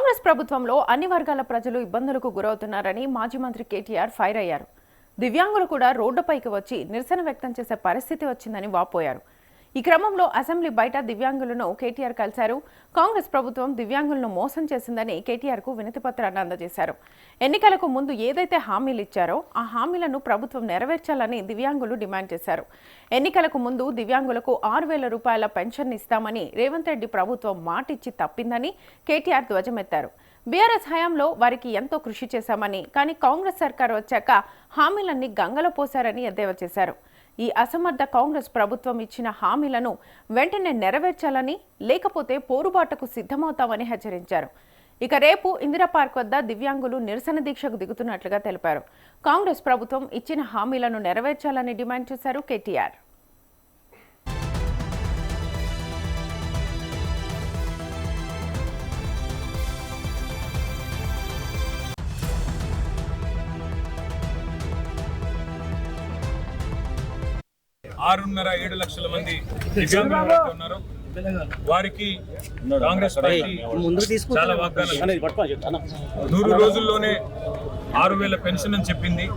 కాంగ్రెస్ ప్రభుత్వంలో అన్ని వర్గాల ప్రజలు ఇబ్బందులకు గురవుతున్నారని మాజీ మంత్రి కేటీఆర్ ఫైర్ అయ్యారు. దివ్యాంగులు కూడా రోడ్డుపైకి వచ్చి నిరసన వ్యక్తం చేసే పరిస్థితి వచ్చిందని వాపోయారు. ఈ క్రమంలో అసెంబ్లీ బయట దివ్యాంగులను కేటీఆర్ కలిశారు. కాంగ్రెస్ ప్రభుత్వం దివ్యాంగులను మోసం చేసిందని కేటీఆర్కు వినతిపత్రాన్ని అందజేశారు. ఎన్నికలకు ముందు ఏదైతే హామీలు ఇచ్చారో ఆ హామీలను ప్రభుత్వం నెరవేర్చాలని దివ్యాంగులు డిమాండ్ చేశారు. ఎన్నికలకు ముందు దివ్యాంగులకు 6,000 రూపాయల పెన్షన్ ఇస్తామని రేవంత్ రెడ్డి ప్రభుత్వం మాటిచ్చి తప్పిందని కేటీఆర్ ధ్వజమెత్తారు. బీఆర్ఎస్ హయాంలో వారికి ఎంతో కృషి చేశామని, కానీ కాంగ్రెస్ సర్కారు వచ్చాక హామీలన్నీ గంగలో పోశారని ఎద్దేవా చేశారు. ఈ అసమర్థ కాంగ్రెస్ ప్రభుత్వం ఇచ్చిన హామీలను వెంటనే నెరవేర్చాలని, లేకపోతే పోరుబాటుకు సిద్ధమవుతామని హెచ్చరించారు. ఇక రేపు ఇందిరా పార్క్ వద్ద దివ్యాంగులు నిరసన దీక్షకు దిగుతున్నట్లుగా తెలిపారు. కాంగ్రెస్ ప్రభుత్వం ఇచ్చిన హామీలను నెరవేర్చాలని డిమాండ్ చేశారు కేటీఆర్. ఆరున్నర 7 లక్షల మంది దివ్యాంగులు ఉన్నారు. వారికి కాంగ్రెస్ పార్టీ చాలా వాగ్దానాలు 100 రోజుల్లోనే 6,000 పెన్షన్ అని చెప్పింది.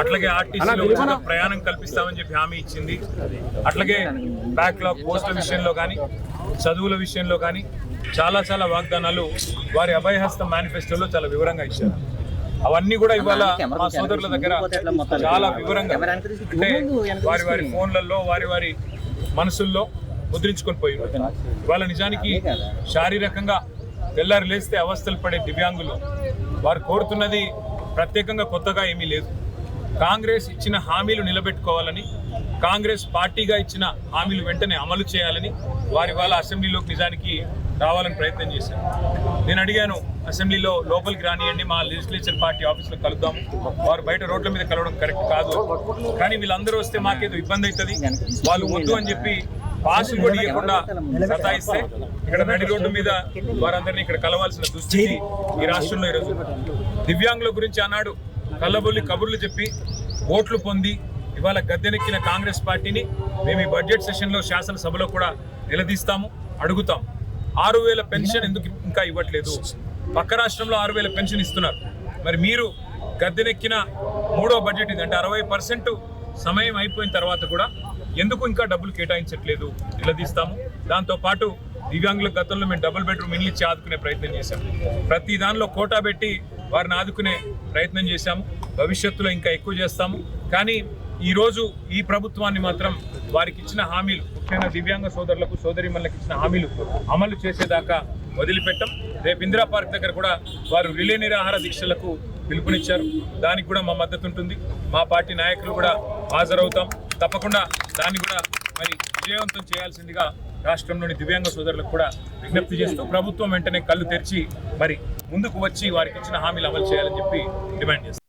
అట్లాగే ఆర్టీసీలో ఉచిత ప్రయాణం కల్పిస్తామని చెప్పి హామీ ఇచ్చింది. అట్లాగే బ్యాక్లాగ్ పోస్టుల విషయంలో కానీ, చదువుల విషయంలో కానీ చాలా వాగ్దానాలు వారి అభయహస్తం మేనిఫెస్టోలో చాలా వివరంగా ఇచ్చారు. అవన్నీ కూడా ఇవాళ మా సోదరుల దగ్గర చాలా వివరంగా అంటే వారి ఫోన్లలో వారి మనసుల్లో ముద్రించుకొని పోయి ఇవాళ నిజానికి శారీరకంగా తెల్లారి లేస్తే అవస్థలు పడే దివ్యాంగులు వారు కోరుతున్నది ప్రత్యేకంగా కొత్తగా ఏమీ లేదు. కాంగ్రెస్ ఇచ్చిన హామీలు నిలబెట్టుకోవాలని, కాంగ్రెస్ పార్టీగా ఇచ్చిన హామీలు వెంటనే అమలు చేయాలని వారి వాళ్ళ అసెంబ్లీలోకి నిజానికి రావాలని ప్రయత్నం చేశారు. నేను అడిగాను, అసెంబ్లీలో లోపలికి రానియండి, మా లెజిస్లేచర్ పార్టీ ఆఫీస్లో కలుద్దాము, వారు బయట రోడ్ల మీద కలవడం కరెక్ట్ కాదు, కానీ వీళ్ళందరూ వస్తే మాకేదో ఇబ్బంది అవుతుంది, వాళ్ళు వద్దు అని చెప్పి పాసులు కూడా ఇవ్వకుండా సతాయిస్తే ఇక్కడ నడి రోడ్డు మీద వారందరినీ ఇక్కడ కలవాల్సిన దుస్థితి ఈ రాష్ట్రంలో ఈరోజు. దివ్యాంగుల గురించి అన్నాడు కళ్ళబొల్లి కబుర్లు చెప్పి ఓట్లు పొంది ఇవాళ గద్దెనెక్కిన కాంగ్రెస్ పార్టీని మేము ఈ బడ్జెట్ సెషన్లో శాసనసభలో కూడా నిలదీస్తాము, అడుగుతాం. 6,000 పెన్షన్ ఎందుకు ఇంకా ఇవ్వట్లేదు? పక్క రాష్ట్రంలో 6,000 పెన్షన్ ఇస్తున్నారు. మరి మీరు గద్దెనెక్కిన 3వ బడ్జెట్ ఇది, అంటే 60% సమయం అయిపోయిన తర్వాత కూడా ఎందుకు ఇంకా డబ్బులు కేటాయించట్లేదు? నిలదీస్తాము. దాంతోపాటు దివ్యాంగుల గతంలో మేము డబుల్ బెడ్రూమ్ ఇల్లు ఇచ్చి ఆదుకునే ప్రయత్నం చేశాము. ప్రతి దానిలో కోటా పెట్టి వారిని ఆదుకునే ప్రయత్నం చేశాము. భవిష్యత్తులో ఇంకా ఎక్కువ చేస్తాము. కానీ ఈరోజు ఈ ప్రభుత్వాన్ని మాత్రం వారికి ఇచ్చిన హామీలు, ముఖ్యంగా దివ్యాంగ సోదరులకు సోదరిమణులకు ఇచ్చిన హామీలు అమలు చేసేదాకా వదిలిపెట్టం. రేపు ఇందిరా పార్క్ దగ్గర కూడా వారు రిలే నిరాహార దీక్షలకు పిలుపునిచ్చారు. దానికి కూడా మా మద్దతు ఉంటుంది. మా పార్టీ నాయకులు కూడా హాజరవుతాం. తప్పకుండా దాన్ని కూడా మరి విజయవంతం చేయాల్సిందిగా రాష్ట్రంలోని దివ్యాంగ సోదరులకు కూడా విజ్ఞప్తి చేస్తూ ప్రభుత్వం వెంటనే కళ్ళు తెరిచి మరి ముందుకు వచ్చి వారికి ఇచ్చిన హామీలు అమలు చేయాలని చెప్పి డిమాండ్ చేస్తాం.